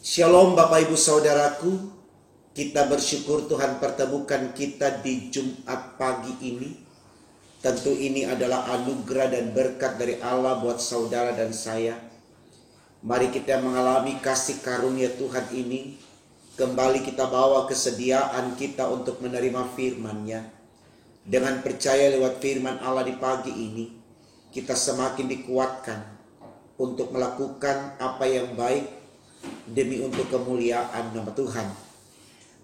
Shalom Bapak Ibu Saudaraku, kita bersyukur Tuhan pertemukan kita di Jumat pagi ini. Tentu ini adalah anugerah dan berkat dari Allah buat saudara dan saya. Mari kita mengalami kasih karunia Tuhan ini. Kembali kita bawa kesediaan kita untuk menerima firman-Nya. Dengan percaya lewat firman Allah di pagi ini, kita semakin dikuatkan untuk melakukan apa yang baik demi untuk kemuliaan nama Tuhan.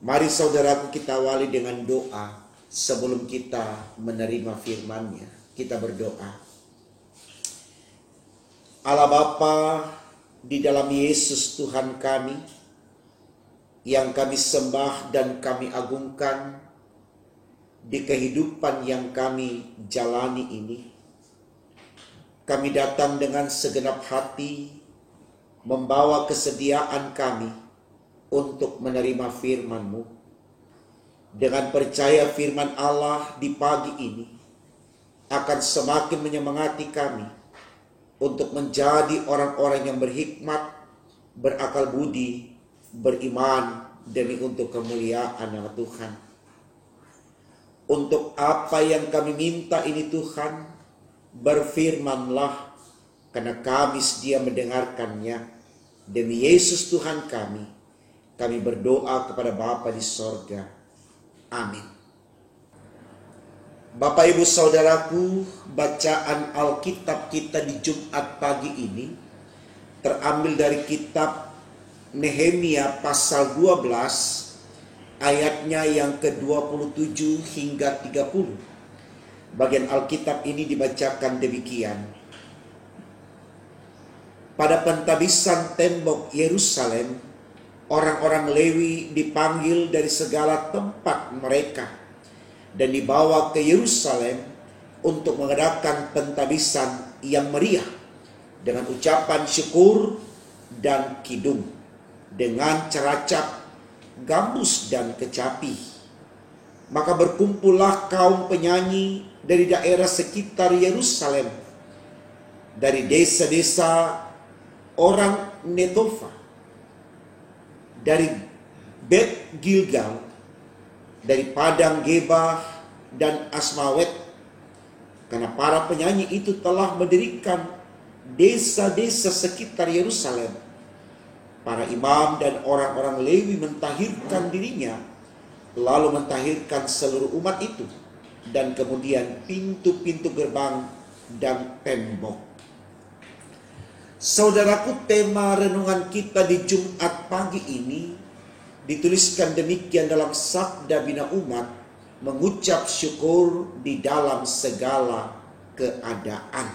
Mari saudaraku kita awali dengan doa sebelum kita menerima firman-Nya. Kita berdoa. Allah Bapa, di dalam Yesus Tuhan kami, yang kami sembah dan kami agungkan di kehidupan yang kami jalani ini, kami datang dengan segenap hati membawa kesediaan kami untuk menerima firman-Mu. Dengan percaya firman Allah di pagi ini akan semakin menyemangati kami untuk menjadi orang-orang yang berhikmat, berakal budi, beriman demi untuk kemuliaan nama Tuhan. Untuk apa yang kami minta ini Tuhan, berfirmanlah, karena kami sedia mendengarkannya. Demi Yesus Tuhan kami berdoa kepada Bapa di sorga. Amin. Bapak Ibu Saudaraku, bacaan Alkitab kita di Jumat pagi ini terambil dari kitab Nehemia pasal 12 ayatnya yang ke-27 hingga 30. Bagian Alkitab ini dibacakan demikian. Pada pentabisan tembok Yerusalem, orang-orang Lewi dipanggil dari segala tempat mereka dan dibawa ke Yerusalem untuk mengadakan pentabisan yang meriah dengan ucapan syukur dan kidung, dengan ceracap, gambus dan kecapi. Maka berkumpullah kaum penyanyi dari daerah sekitar Yerusalem, dari desa-desa orang Netofa, dari Bet Gilgal, dari Padang Geba dan Asmawet, karena para penyanyi itu telah mendirikan desa-desa sekitar Yerusalem. Para imam dan orang-orang Lewi mentahirkan dirinya, lalu mentahirkan seluruh umat itu, dan kemudian pintu-pintu gerbang dan tembok. Saudaraku, tema renungan kita di Jumat pagi ini dituliskan demikian dalam Sabda Bina Umat, mengucap syukur di dalam segala keadaan.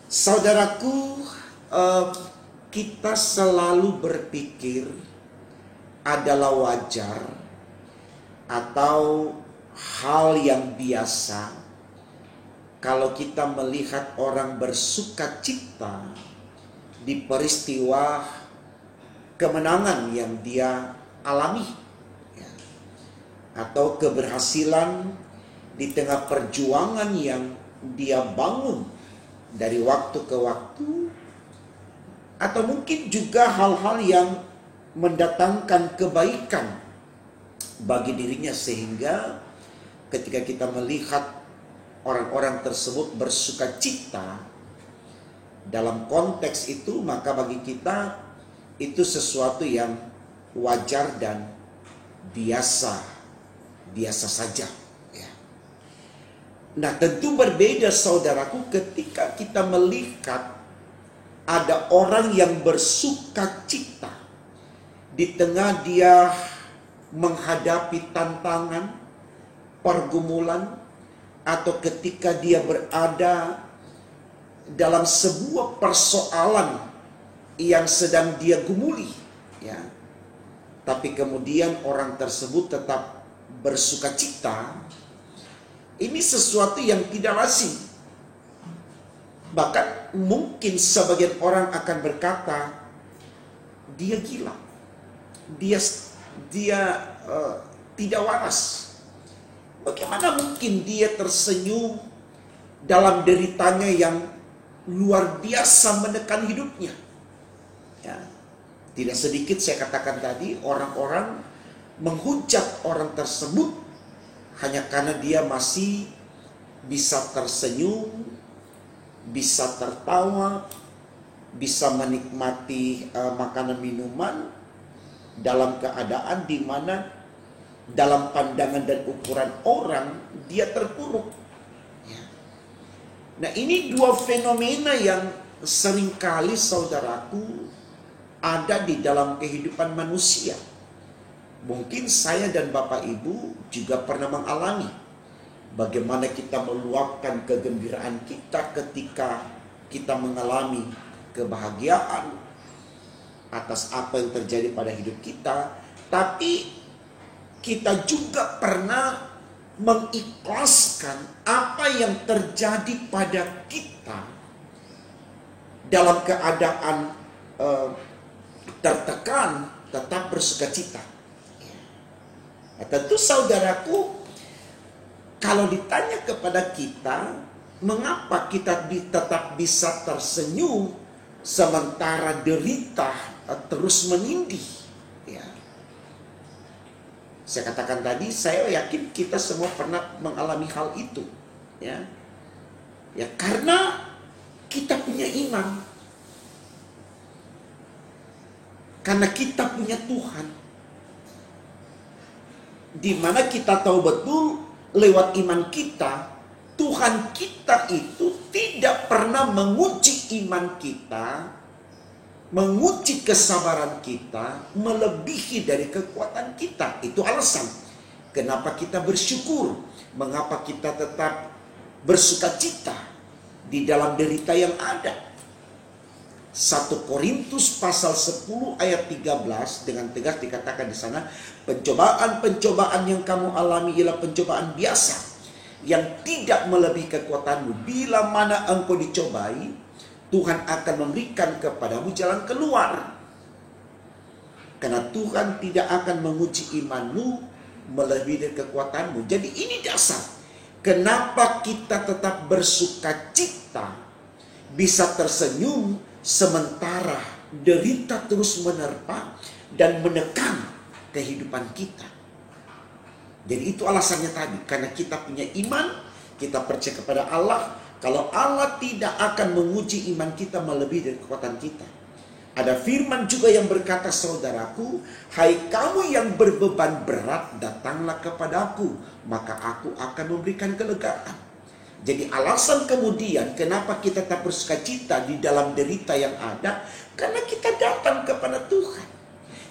Saudaraku, kita selalu berpikir adalah wajar atau hal yang biasa kalau kita melihat orang bersuka cita di peristiwa kemenangan yang dia alami, ya, atau keberhasilan di tengah perjuangan yang dia bangun dari waktu ke waktu, atau mungkin juga hal-hal yang mendatangkan kebaikan bagi dirinya, sehingga ketika kita melihat orang-orang tersebut bersuka cita dalam konteks itu, maka bagi kita itu sesuatu yang wajar dan biasa saja, ya. Nah, tentu berbeda saudaraku ketika kita melihat ada orang yang bersuka cita di tengah dia menghadapi tantangan, pergumulan, atau ketika dia berada dalam sebuah persoalan yang sedang dia gumuli, ya. Tapi kemudian orang tersebut tetap bersuka cita. Ini sesuatu yang tidak lazim. Bahkan mungkin sebagian orang akan berkata, dia gila, dia tidak waras. Bagaimana mungkin dia tersenyum dalam deritanya yang luar biasa menekan hidupnya? Ya. Tidak sedikit saya katakan tadi, orang-orang menghujat orang tersebut hanya karena dia masih bisa tersenyum, bisa tertawa, bisa menikmati makanan minuman dalam keadaan di mana dalam pandangan dan ukuran orang dia terpuruk. Ya. Nah, ini dua fenomena yang seringkali saudaraku ada di dalam kehidupan manusia. Mungkin saya dan Bapak Ibu juga pernah mengalami bagaimana kita meluapkan kegembiraan kita ketika kita mengalami kebahagiaan atas apa yang terjadi pada hidup kita. Tapi kita juga pernah mengikhlaskan apa yang terjadi pada kita dalam keadaan tertekan, tetap bersukacita. Nah, tentu saudaraku, kalau ditanya kepada kita, mengapa kita tetap bisa tersenyum sementara derita terus menindih? Ya. Saya katakan tadi, saya yakin kita semua pernah mengalami hal itu. Ya, ya karena kita punya iman. Karena kita punya Tuhan. Di mana kita tahu betul lewat iman kita, Tuhan kita itu tidak pernah menguji iman kita, menguji kesabaran kita, melebihi dari kekuatan kita. Itu alasan kenapa kita bersyukur, mengapa kita tetap bersukacita di dalam derita yang ada. 1 Korintus pasal 10 ayat 13 dengan tegas dikatakan di sana, pencobaan-pencobaan yang kamu alami ialah pencobaan biasa yang tidak melebihi kekuatanmu. Bila mana engkau dicobai, Tuhan akan memberikan kepadamu jalan keluar. Karena Tuhan tidak akan menguji imanmu melebihi dari kekuatanmu. Jadi ini dasar kenapa kita tetap bersukacita, bisa tersenyum sementara derita terus menerpa dan menekan kehidupan kita. Jadi itu alasannya tadi, karena kita punya iman, kita percaya kepada Allah. Kalau Allah tidak akan menguji iman kita melebihi dari kekuatan kita. Ada firman juga yang berkata, saudaraku, hai kamu yang berbeban berat, datanglah kepadaku, maka aku akan memberikan kelegaan. Jadi alasan kemudian kenapa kita tak bersukacita di dalam derita yang ada, karena kita datang kepada Tuhan.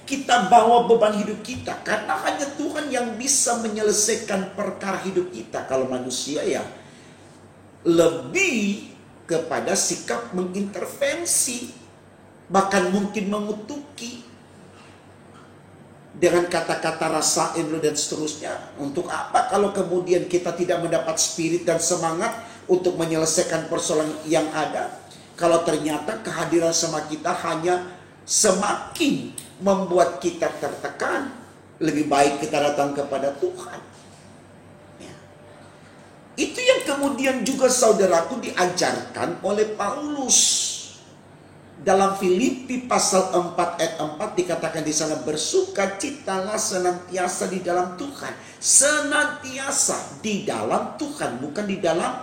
Kita bawa beban hidup kita, karena hanya Tuhan yang bisa menyelesaikan perkara hidup kita. Kalau manusia ya lebih kepada sikap mengintervensi, bahkan mungkin mengutuki dengan kata-kata rasain dan seterusnya. Untuk apa kalau kemudian kita tidak mendapat spirit dan semangat untuk menyelesaikan persoalan yang ada, kalau ternyata kehadiran sama kita hanya semakin membuat kita tertekan? Lebih baik kita datang kepada Tuhan. Ya. Itu yang kemudian juga saudaraku diajarkan oleh Paulus. Dalam Filipi pasal 4 ayat 4 dikatakan di sana, bersukacitalah senantiasa di dalam Tuhan. Senantiasa di dalam Tuhan, bukan di dalam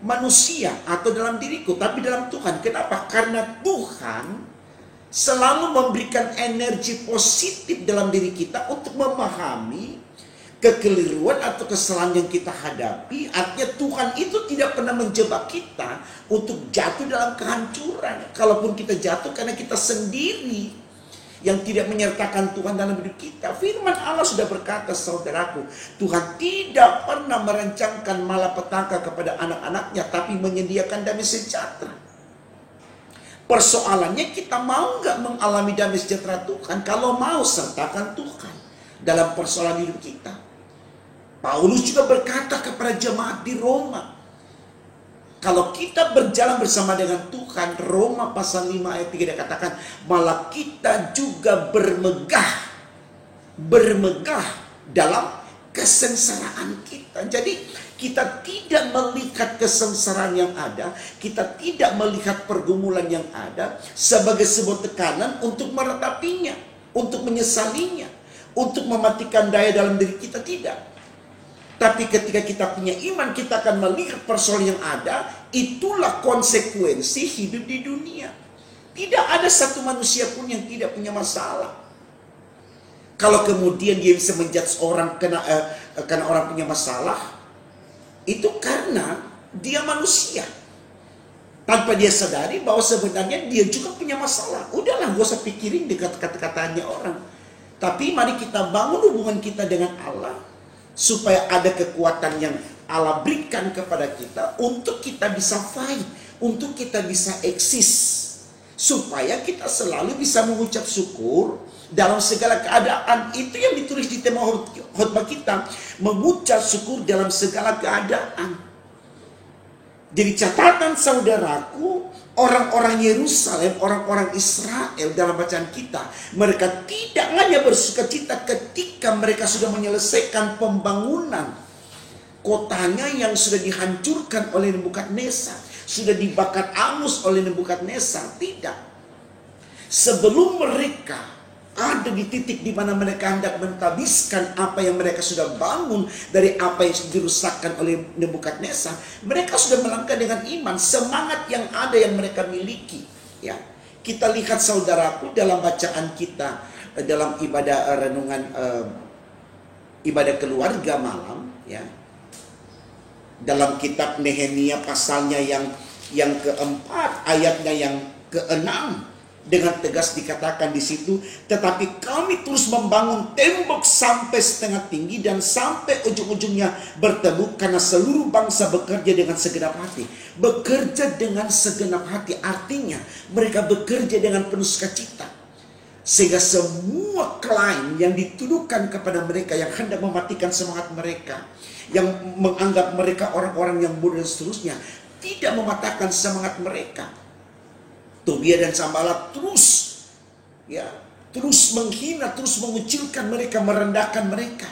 manusia atau dalam diriku, tapi dalam Tuhan. Kenapa? Karena Tuhan selalu memberikan energi positif dalam diri kita untuk memahami kekeliruan atau kesalahan yang kita hadapi. Artinya Tuhan itu tidak pernah menjebak kita untuk jatuh dalam kehancuran. Kalaupun kita jatuh karena kita sendiri yang tidak menyertakan Tuhan dalam hidup kita. Firman Allah sudah berkata, saudaraku, Tuhan tidak pernah merancangkan malapetaka kepada anak-anaknya, tapi menyediakan damai sejahtera. Persoalannya, kita mau nggak mengalami damai sejahtera Tuhan? Kalau mau, sertakan Tuhan dalam persoalan hidup kita. Paulus juga berkata kepada jemaat di Roma, kalau kita berjalan bersama dengan Tuhan, Roma pasal 5 ayat 3 dia katakan, malah kita juga bermegah dalam kesengsaraan kita. Jadi Kita tidak melihat kesengsaraan yang ada, kita tidak melihat pergumulan yang ada sebagai sebuah tekanan untuk meratapinya, untuk menyesalinya, untuk mematikan daya dalam diri kita, tidak. Tapi ketika kita punya iman, kita akan melihat persoalan yang ada. Itulah konsekuensi hidup di dunia. Tidak ada satu manusia pun yang tidak punya masalah. Kalau kemudian dia bisa menjudge orang karena orang punya masalah, itu karena dia manusia. Tanpa dia sadari bahwa sebenarnya dia juga punya masalah. Udahlah, gak usah pikirin dengan kata-katanya orang. Tapi mari kita bangun hubungan kita dengan Allah, supaya ada kekuatan yang Allah berikan kepada kita untuk kita bisa fight, untuk kita bisa eksis. Supaya kita selalu bisa mengucap syukur dalam segala keadaan. Itu yang ditulis di tema khotbah kita, mengucap syukur dalam segala keadaan. Jadi catatan saudaraku, orang-orang Yerusalem, orang-orang Israel dalam bacaan kita, mereka tidak hanya bersukacita ketika mereka sudah menyelesaikan pembangunan kotanya yang sudah dihancurkan oleh Nebukadnezar, sudah dibakar angus oleh Nebukadnezar. Tidak. Sebelum mereka ada di titik di mana mereka hendak mentabiskan apa yang mereka sudah bangun dari apa yang dirusakkan oleh Nebukadnezar, mereka sudah melangkah dengan iman, semangat yang ada yang mereka miliki. Ya, kita lihat saudaraku dalam bacaan kita dalam ibadah renungan ibadah keluarga malam, ya. Dalam kitab Nehemia pasalnya yang keempat, ayatnya yang keenam, dengan tegas dikatakan di situ, tetapi kami terus membangun tembok sampai setengah tinggi dan sampai ujung-ujungnya bertemu, karena seluruh bangsa bekerja dengan segenap hati. Bekerja dengan segenap hati artinya mereka bekerja dengan penuh sukacita, sehingga semua klaim yang dituduhkan kepada mereka, yang hendak mematikan semangat mereka, yang menganggap mereka orang-orang yang bodoh dan seterusnya, tidak mematahkan semangat mereka. Tobia dan Sanballat terus menghina, terus mengucilkan mereka, merendahkan mereka.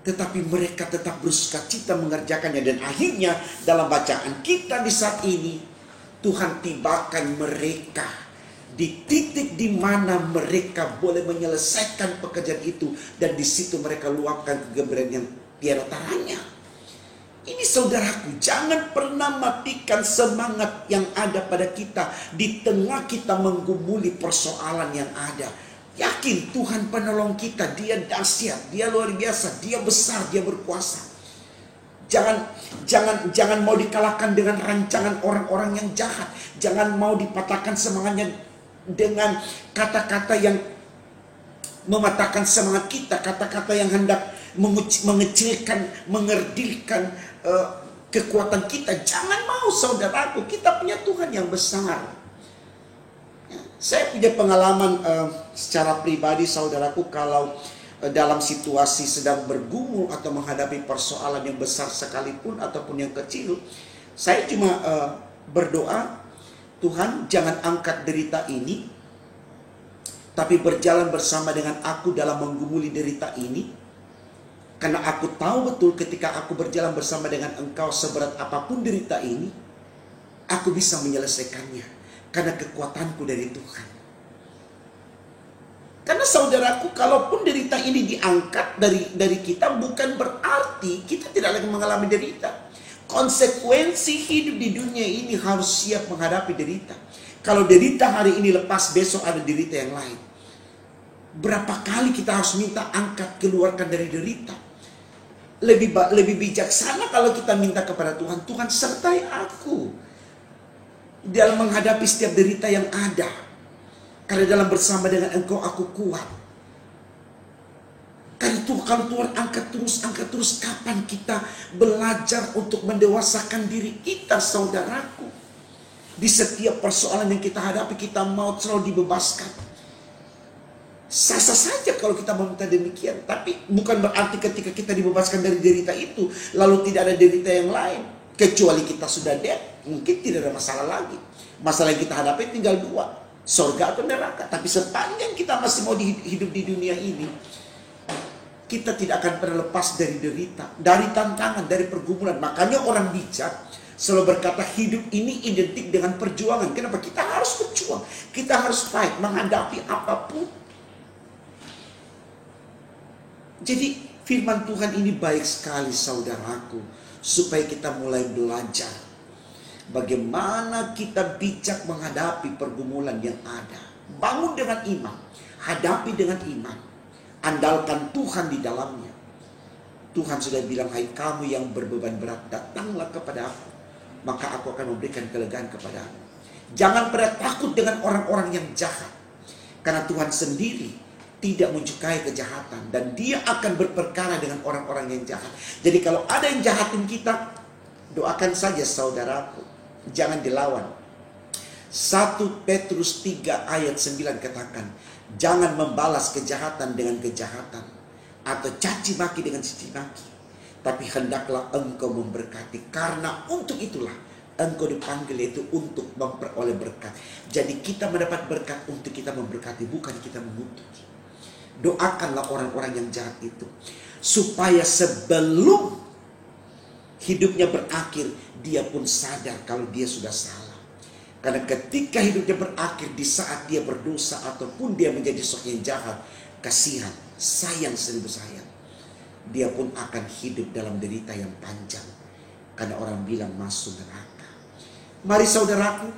Tetapi mereka tetap bersukacita mengerjakannya. Dan akhirnya dalam bacaan kita di saat ini, Tuhan tibakan mereka di titik di mana mereka boleh menyelesaikan pekerjaan itu. Dan di situ mereka luapkan kegembiraan yang tiada taranya. Ini saudaraku, jangan pernah matikan semangat yang ada pada kita di tengah kita menggumuli persoalan yang ada. Yakin Tuhan penolong kita, Dia dahsyat, Dia luar biasa, Dia besar, Dia berkuasa. Jangan mau dikalahkan dengan rancangan orang-orang yang jahat. Jangan mau dipatahkan semangatnya dengan kata-kata yang mematahkan semangat kita, kata-kata yang hendak mengecilkan, mengerdilkan kekuatan kita. Jangan mau saudaraku, kita punya Tuhan yang besar. Saya punya pengalaman secara pribadi saudaraku, kalau dalam situasi sedang bergumul atau menghadapi persoalan yang besar sekalipun ataupun yang kecil, saya cuma berdoa, Tuhan jangan angkat derita ini, tapi berjalan bersama dengan aku dalam menggumuli derita ini. Karena aku tahu betul ketika aku berjalan bersama dengan Engkau, seberat apapun derita ini, aku bisa menyelesaikannya. Karena kekuatanku dari Tuhan. Karena saudaraku, kalaupun derita ini diangkat dari kita, bukan berarti kita tidak lagi mengalami derita. Konsekuensi hidup di dunia ini harus siap menghadapi derita. Kalau derita hari ini lepas, besok ada derita yang lain. Berapa kali kita harus minta angkat, keluarkan dari derita. Lebih bijaksana kalau kita minta kepada Tuhan, Tuhan sertai aku dalam menghadapi setiap derita yang ada. Karena dalam bersama dengan Engkau aku kuat. Karena kalau Tuhan angkat terus, kapan kita belajar untuk mendewasakan diri kita, saudaraku? Di setiap persoalan yang kita hadapi, kita mau selalu dibebaskan. Sah-sah saja kalau kita meminta demikian. Tapi bukan berarti ketika kita dibebaskan dari derita itu, lalu tidak ada derita yang lain. Kecuali kita sudah dead, mungkin tidak ada masalah lagi. Masalah yang kita hadapi tinggal dua, surga atau neraka. Tapi sepanjang kita masih mau hidup di dunia ini, Kita tidak akan pernah lepas dari derita, dari tantangan, dari pergumulan. Makanya orang bijak selalu berkata hidup ini identik dengan perjuangan. Kenapa? Kita harus berjuang. Kita harus fight, menghadapi apapun. Jadi firman Tuhan ini baik sekali saudaraku. Supaya kita mulai belajar bagaimana kita bijak menghadapi pergumulan yang ada. Bangun dengan iman, hadapi dengan iman. Andalkan Tuhan di dalamnya. Tuhan sudah bilang, hai kamu yang berbeban berat, datanglah kepada aku, maka aku akan memberikan kelegaan kepadamu. Jangan pernah takut dengan orang-orang yang jahat, karena Tuhan sendiri tidak menyukai kejahatan, dan Dia akan berperkara dengan orang-orang yang jahat. Jadi kalau ada yang jahatin kita, doakan saja saudaraku, jangan dilawan. 1 Petrus 3 ayat 9 katakan, jangan membalas kejahatan dengan kejahatan, atau caci maki dengan caci maki, tapi hendaklah engkau memberkati, karena untuk itulah engkau dipanggil, yaitu untuk memperoleh berkat. Jadi kita mendapat berkat untuk kita memberkati, bukan kita mengutuk. Doakanlah orang-orang yang jahat itu, supaya sebelum hidupnya berakhir, dia pun sadar kalau dia sudah salah. Karena ketika hidupnya berakhir, di saat dia berdosa ataupun dia menjadi sosok yang jahat, kasihan, sayang seribu sayang, dia pun akan hidup dalam derita yang panjang. Karena orang bilang masuk neraka. Mari saudaraku,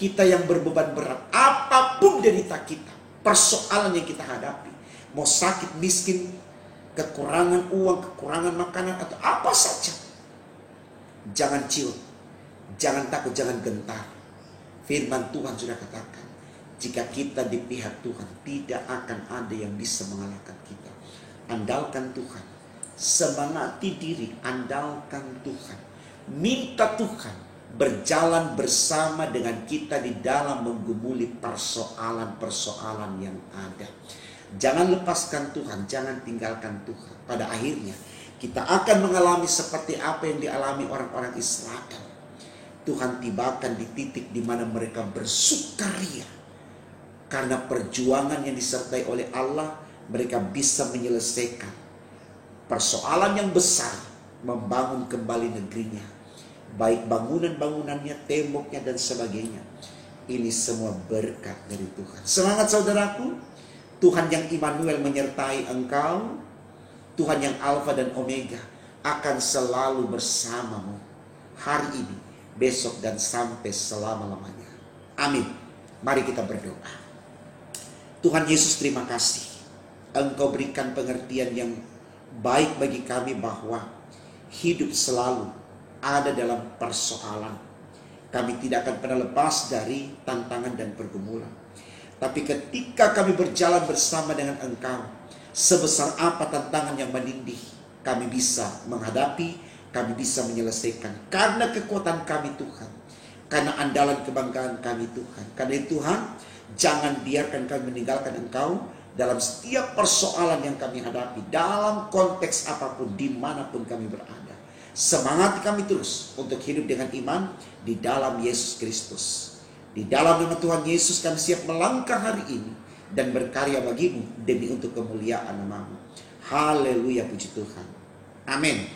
kita yang berbeban berat, apapun derita kita, persoalan yang kita hadapi, mau sakit, miskin, kekurangan uang, kekurangan makanan, atau apa saja, jangan ciut, jangan takut, jangan gentar. Firman Tuhan sudah katakan, jika kita di pihak Tuhan, tidak akan ada yang bisa mengalahkan kita. Andalkan Tuhan, semangati diri, andalkan Tuhan, minta Tuhan berjalan bersama dengan kita di dalam menggumuli persoalan-persoalan yang ada. Jangan lepaskan Tuhan, jangan tinggalkan Tuhan. Pada akhirnya kita akan mengalami seperti apa yang dialami orang-orang Israel. Tuhan tibakan di titik di mana mereka bersukaria, karena perjuangan yang disertai oleh Allah, mereka bisa menyelesaikan persoalan yang besar, membangun kembali negerinya, baik bangunan-bangunannya, temboknya, dan sebagainya. Ini semua berkat dari Tuhan. Semangat saudaraku, Tuhan yang Immanuel menyertai engkau, Tuhan yang Alfa dan Omega akan selalu bersamamu hari ini, besok, dan sampai selama-lamanya. Amin. Mari kita berdoa. Tuhan Yesus, terima kasih. Engkau berikan pengertian yang baik bagi kami bahwa hidup selalu ada dalam persoalan. Kami tidak akan pernah lepas dari tantangan dan pergumulan. Tapi ketika kami berjalan bersama dengan Engkau, sebesar apa tantangan yang menindih, kami bisa menghadapi, kami bisa menyelesaikan. Karena kekuatan kami Tuhan, karena andalan kebanggaan kami Tuhan. Karena Tuhan, jangan biarkan kami meninggalkan Engkau dalam setiap persoalan yang kami hadapi, dalam konteks apapun, dimanapun kami berada. Semangat kami terus untuk hidup dengan iman di dalam Yesus Kristus. Di dalam nama Tuhan Yesus kami siap melangkah hari ini dan berkarya bagimu demi untuk kemuliaan nama-Mu. Haleluya, puji Tuhan. Amin.